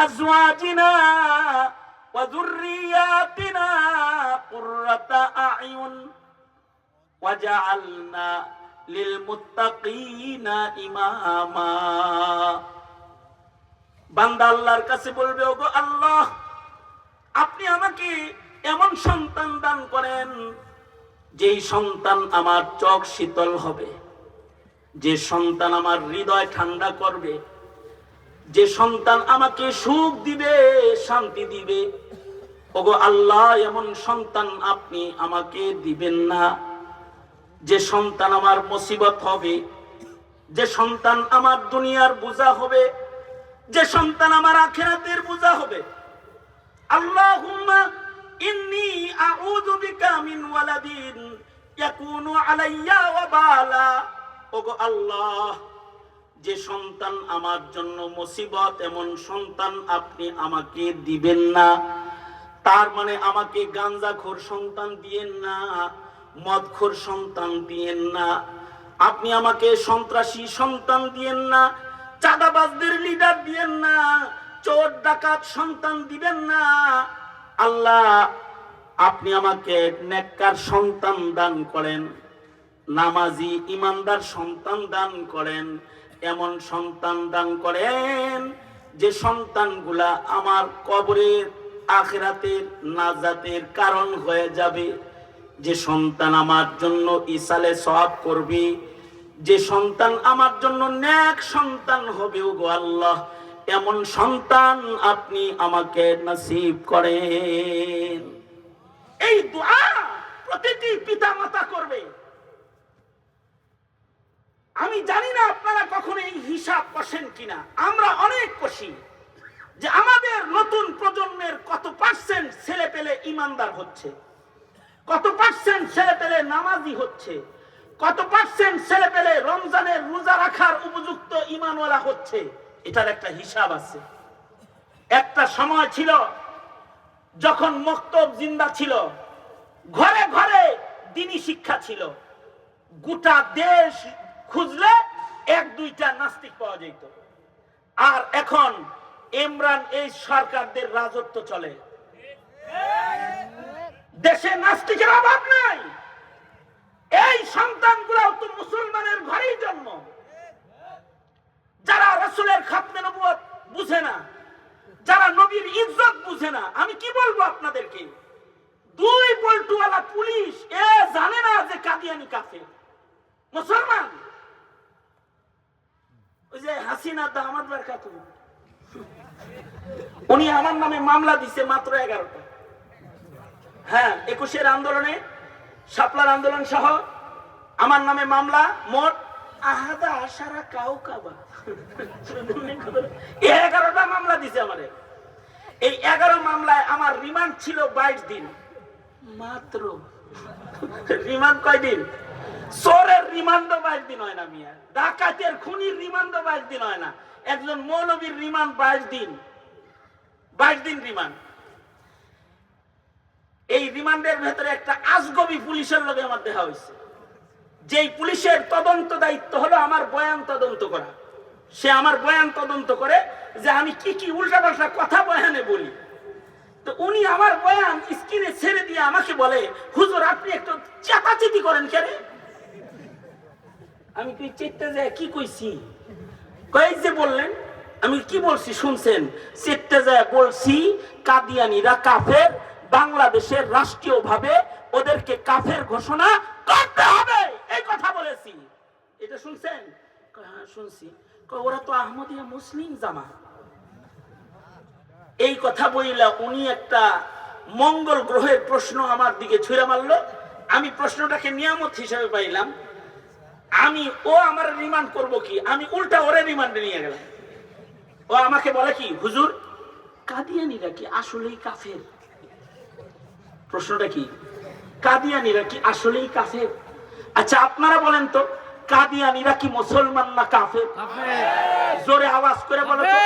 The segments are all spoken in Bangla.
আজওয়াজিনা ওয়া যুররিয়াতিনা কুররাতা আ'য়ুন ওয়াজআলনা লিল মুত্তাকিনা ইমামা। বান্দা আল্লাহর কাছে বলবে, ওগো আল্লাহ, আপনি আমাকে এমন সন্তান দান করেন যেই সন্তান আমার চোখ শীতল হবে, যে সন্তান আমার হৃদয় ঠান্ডা করবে, যে সন্তান আমাকে সুখ দিবে, শান্তি দিবে। ওগো আল্লাহ, এমন সন্তান আপনি আমাকে দিবেন না যে সন্তান আমার মুসিবত হবে, যে সন্তান আমার দুনিয়ার বোঝা হবে, যে সন্তান আমার আখিরাতের বোঝা হবে। আল্লাহুম্মা ইন্নী আউযু বিকা মিন ওয়ালাদিন ইয়াকুনু আলাইয়া ওয়াবালা। ওগো আল্লাহ, যে সন্তান আমার জন্য মুসিবত, এমন সন্তান আপনি আমাকে দিবেন না। তার মানে আমাকে গাঞ্জাখোর সন্তান দিয়েন না, মদখোর সন্তান দিয়েন না, আপনি আমাকে সন্ত্রাসী সন্তান দিয়েন না, চাঁদাবাজদের লিডার দিয়েন না, চোর ডাকাত সন্তান দিবেন না। আল্লাহ, আপনি আমাকে নেককার সন্তান দান করেন, নামাজি ইমানদার সন্তান দান করেন, এমন সন্তান দান করেন যে সন্তানগুলা আমার কবরের আখিরাতের নাজাতের কারণ হয়ে যাবে, যে সন্তান আমার জন্য ইসালে সওয়াব করবে, যে সন্তান আমার জন্য নেক সন্তান হবে। ওগো আল্লাহ, এমন সন্তান আপনি আমাকে নসিব করেন। এই দোয়া প্রতিটি পিতামাতা করবে। আমি জানি না আপনারা কখনো এই হিসাব কষেন কিনা, আমরা অনেক কষি যে আমাদের নতুন প্রজন্মের কত পার্সেন্ট ছেলে পেলে ইমানদার হচ্ছে, কত পার্সেন্ট ছেলে পেলে নামাজি হচ্ছে, কত পার্সেন্ট ছেলে পেলে রমজানের রোজা রাখার উপযুক্ত ঈমানওয়ালা হচ্ছে। এটার একটা হিসাব আছে। একটা সময় ছিল যখন মক্তব জিন্দা ছিল, ঘরে ঘরে দ্বীনি শিক্ষা ছিল, গোটা দেশ খুঁজলে এক দুইটা নাস্তিক পাওয়া যেত। আর এখন ইমরান এই সরকারদের রাজত্ব চলে, দেশে নাস্তিকের অভাব নাই। এই সন্তানগুলো তো মুসলমানের ঘরেই জন্ম, যারা রাসূলের খাতমে নবুয়ত বুঝে না, যারা নবীর ইজ্জত বুঝে না। আমি কি বলবো আপনাদেরকে, দুই পল্টুওয়ালা পুলিশ এ জানে না যে কাদিয়ানি কাফের মুসলমান। ওই যে হাসিনা দামাত বারকাতু, উনি আমার নামে মামলা দিছে মাত্র 11টা। হ্যাঁ, 21-এর আন্দোলনে, শাপলার আন্দোলন সহ আমার নামে মামলা মোট আহাদা আশারা কাউকাবা 11টা মামলা দিছে আমারে। এই 11 মামলায় আমার রিমান্ড ছিল 22 দিন মাত্র। রিমান্ড কয় দিন? চোরের রিমান্ড 22 দিন হয় না মিয়া, ডাকাতের খুনির রিমান্ড 22 দিন হয় না, একজন মৌলবীর রিমান্ড 22 দিন। 22 দিন রিমান্ড। এই রিমান্ডের ভেতরে একটা আজগবি পুলিশের লগে আমার দেখা হয়েছে, যেই পুলিশের তদন্ত দায়িত্ব হলো আমার বয়ান তদন্ত করা। সে আমার বয়ান তদন্ত করে যে আমি কি কি উল্টাপাল্টা কথা বয়ানে বলি। তো উনি আমার বয়ান স্ক্রিনে ছেড়ে দিয়ে আমাকে বলে, হুজুর আপনি একটু চেতাচেতি করেন কেন? আমি কি চেতে যায় কি কইছি? কই যে বললেন, আমি কি বলছি শুনছেন? চেতে যায় বলছি কাদিয়ানীরা কাফের, বাংলাদেশের রাষ্ট্রীয়ভাবে ওদেরকে কাফের ঘোষণা করতে হবে, এই কথা বলেছি। এটা শুনছেন? হ্যাঁ শুনছি। ওরা তো আহমদিয়া মুসলিম জামাত। এই কথা বইলা উনি একটা মঙ্গল গ্রহের প্রশ্ন আমার দিকে ছুঁড়ে মারলো। আমি প্রশ্নটাকে নিয়ামত হিসেবে পাইলাম। ও আমার রিমান্ড করব কি, আমি উল্টা ওরে রিমান্ডে নিয়ে গেলাম। ও আমাকে বলে কি, হুজুর কাদিয়ানীরা কি আসলেই কাফের? প্রশ্নটা কি, কাদিয়ানীরা কি আসলেই কাফের? আচ্ছা আপনারা বলেন তো, কাদিয়ানীরা কি মুসলমান না কাফের? জোরে আওয়াজ করে বলো তো।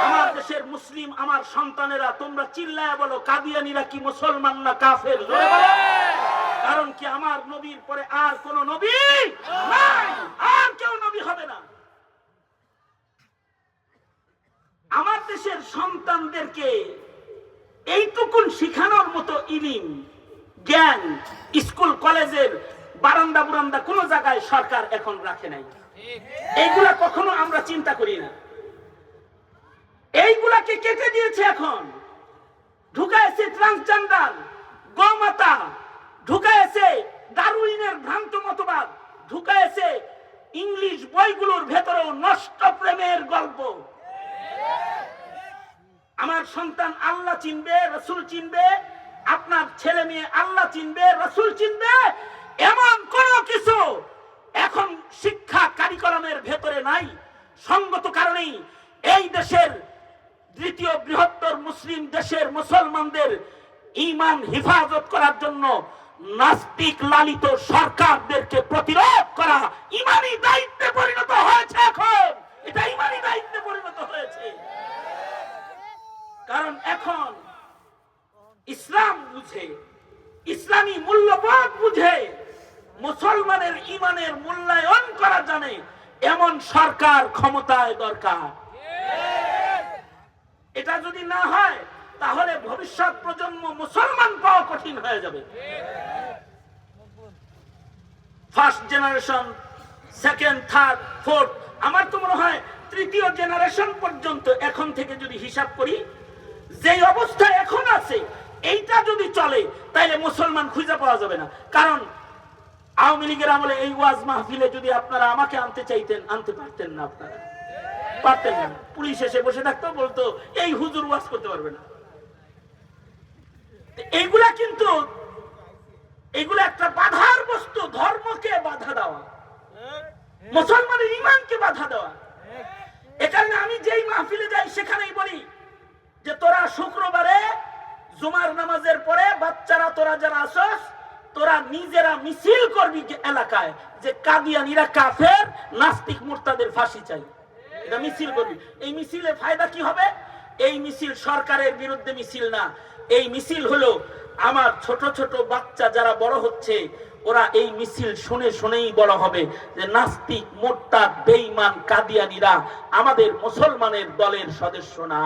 আমার দেশের মুসলিম আমার সন্তানেরা তোমরা চিল্লায় বলো, কাদিয়ানীরা কি মুসলমান না কাফের? জোরে বলো। কারণ কি, আমার নবীর পরে আর কোন নবী নাই, আর কেউ নবী হবে না। আমার দেশে বাংলাদেশের সন্তানদেরকে এইটুকুন শিখানোর মতো ইলিম জ্ঞান স্কুল কলেজের বারান্দা বুরান্দা কোনো জায়গায় সরকার এখন রাখে নাই। এইগুলা কখনো আমরা চিন্তা করি না। এইগুলাকে কেটে দিয়েছে, এখন ঢুকাইছে ট্রান্সজেন্ডার, গোমাতা, ঢুকাইছে ডারউইনের ভ্রান্ত মতবাদ, ঢুকাইছে ইংলিশ বইগুলোর ভেতরেও নষ্ট প্রেমের গল্প। আমার সন্তান আল্লাহ চিনবে, রাসূল চিনবে, আপনার ছেলে মেয়ে আল্লাহ চিনবে, রাসূল চিনবে, এমন কোন কিছু এখন শিক্ষা কারিকুলামের ভেতরে নাই। সঙ্গত কারণেই এই দেশের দ্বিতীয় বৃহত্তর মুসলিম দেশের মুসলমানদের ঈমান হেফাজত করার জন্য নাস্তিক লালিত সরকারদেরকে প্রতিরোধ করা ঈমানি দায়িত্বে পরিণত হয়েছে। এখন এটা ঈমানি দায়িত্বে পরিণত হয়েছে, কারণ এখন ইসলাম বুঝে, ইসলামী মূল্যবোধ বুঝে, মুসলমানের ঈমানের মূল্যায়ন করা জানে এমন সরকার ক্ষমতায় দরকার। এটা যদি না হয় তাহলে ভবিষ্যৎ প্রজন্ম মুসলমান পাওয়া কঠিন হয়ে যাবে। First generation, second, third, fourth, আমার তো মনে হয় তৃতীয় জেনারেশন পর্যন্ত এখন থেকে যদি হিসাব করি, যে অবস্থায় এখন আছে এইটা যদি চলে তাহলে মুসলমান খুঁজে পাওয়া যাবে না। কারণ আওয়ামী লীগের আমলে এই ওয়াজ মাহফিলে যদি আপনারা আমাকে আনতে চাইতেন, আনতে পারতেন না, আপনারা পারতেন না। পুলিশ এসে বসে থাকতো, বলতো এই হুজুর ওয়াজ করতে পারবে না। এইগুলা কিন্তু এগুলা একটা বাধার বস্তু। ধর্মকে বাধা দেওয়া, মুসলমানের ঈমানকে বাধা দেওয়া। এ কারণে আমি যেই মাহফিলে যাই সেখানেই বলি যে তোরা শুক্রবারে জুমার নামাজের পরে বাচ্চারা তোরা যারা আসস, তোরা নিজেরা মিছিল করবি এলাকায় যে কাদিয়ানীরা কাফের, নাস্তিক মুরতাদের ফাঁসি চাই। এটা মিছিল করবি। এই মিছিলে ফায়দা কি হবে? এই মিছিল সরকারের বিরুদ্ধে মিছিল না। এই মিছিল হলো আমার ছোট ছোট বাচ্চা যারা বড় হচ্ছে, ওরা এই মিছিল শুনে শুনেই বড় হবে যে নাস্তিক, মুরতাদ, বেঈমান, কাদিয়ানীরা আমাদের মুসলমানের দলের সদস্য না।